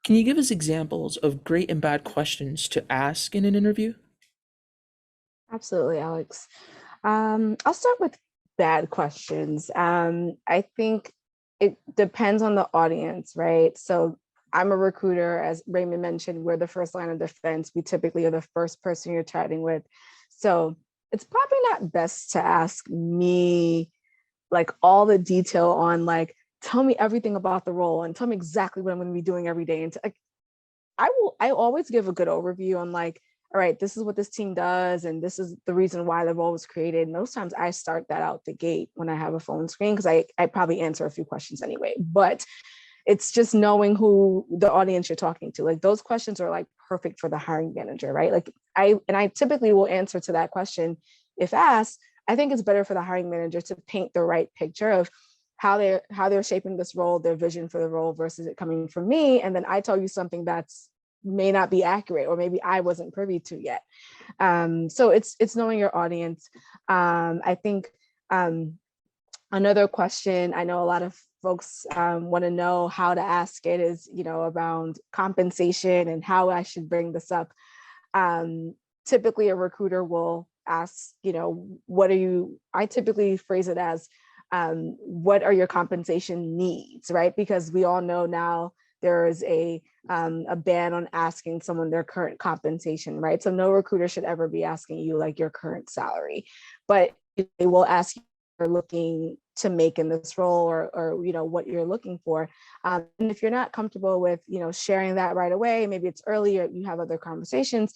Can you give us examples of great and bad questions to ask in an interview? Absolutely, Alex. I'll start with bad questions. I think it depends on the audience, right? So I'm a recruiter, as Raymond mentioned, we're the first line of defense. We typically are the first person you're chatting with. So it's probably not best to ask me like all the detail on like, tell me everything about the role and tell me exactly what I'm going to be doing every day. And like, I always give a good overview on like, all right, this is what this team does, and this is the reason why the role was created. Most times I start that out the gate when I have a phone screen because I probably answer a few questions anyway. But it's just knowing who the audience you're talking to. Like those questions are like perfect for the hiring manager, right? Like I typically will answer to that question if asked. I think it's better for the hiring manager to paint the right picture of how they're shaping this role, their vision for the role versus it coming from me. And then I tell you something that's may not be accurate or maybe I wasn't privy to yet. So it's knowing your audience. I think another question I know a lot of folks want to know how to ask it is, around compensation and how I should bring this up. Typically a recruiter will ask, I typically phrase it as, what are your compensation needs, right? Because we all know now there is a ban on asking someone their current compensation, right? So no recruiter should ever be asking you like your current salary, but they will ask you what you're looking to make in this role or what you're looking for. And if you're not comfortable with, sharing that right away, maybe it's early or you have other conversations,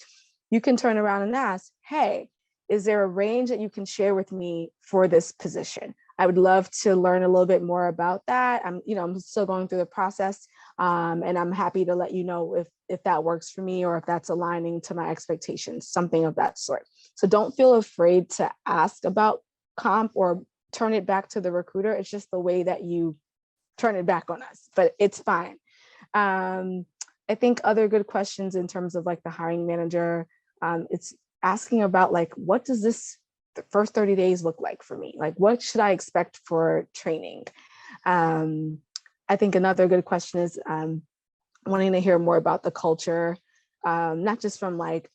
you can turn around and ask, hey, is there a range that you can share with me for this position? I would love to learn a little bit more about that. I'm still going through the process, and I'm happy to let you know if that works for me or if that's aligning to my expectations, something of that sort. So don't feel afraid to ask about comp or turn it back to the recruiter. It's just the way that you turn it back on us, but it's fine. I think other good questions in terms of like the hiring manager, it's asking about like, what does this the first 30 days look like for me? Like, what should I expect for training? I think another good question is wanting to hear more about the culture, not just from like,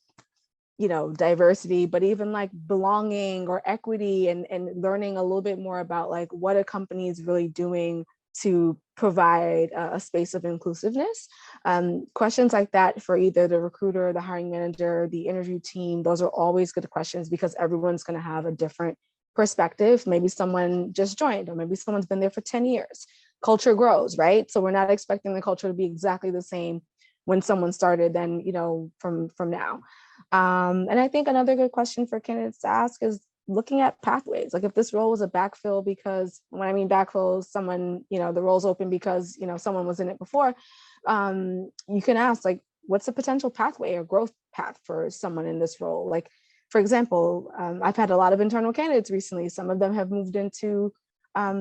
diversity, but even like belonging or equity and learning a little bit more about like what a company is really doing to provide a space of inclusiveness. Questions like that for either the recruiter, the hiring manager, the interview team, those are always good questions because everyone's going to have a different perspective. Maybe someone just joined, or maybe someone's been there for 10 years. Culture grows, right? So we're not expecting the culture to be exactly the same when someone started than, from now. And I think another good question for candidates to ask is looking at pathways. Like if this role was a backfill, because when I mean backfill, someone, the role's open because, someone was in it before, you can ask like, what's the potential pathway or growth path for someone in this role? Like, for example, I've had a lot of internal candidates recently. Some of them have moved into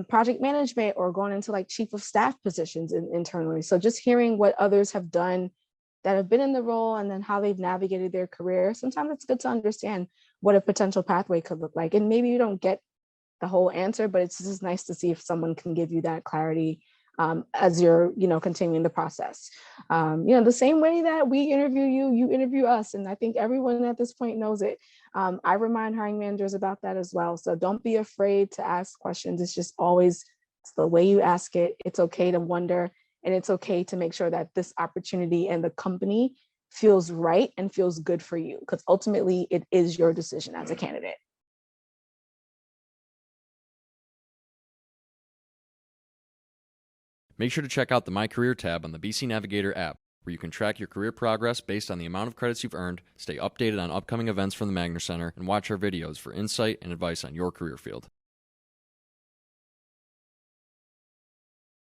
project management or gone into like chief of staff positions internally. So just hearing what others have done that have been in the role and then how they've navigated their career. Sometimes it's good to understand what a potential pathway could look like. And maybe you don't get the whole answer, but it's just nice to see if someone can give you that clarity as you're, continuing the process. The same way that we interview you, you interview us. And I think everyone at this point knows it. I remind hiring managers about that as well. So don't be afraid to ask questions. It's just always, it's the way you ask it. It's okay to wonder. And it's okay to make sure that this opportunity and the company feels right and feels good for you, because ultimately it is your decision as a candidate. Make sure to check out the My Career tab on the BC Navigator app, where you can track your career progress based on the amount of credits you've earned, stay updated on upcoming events from the Magner Center, and watch our videos for insight and advice on your career field.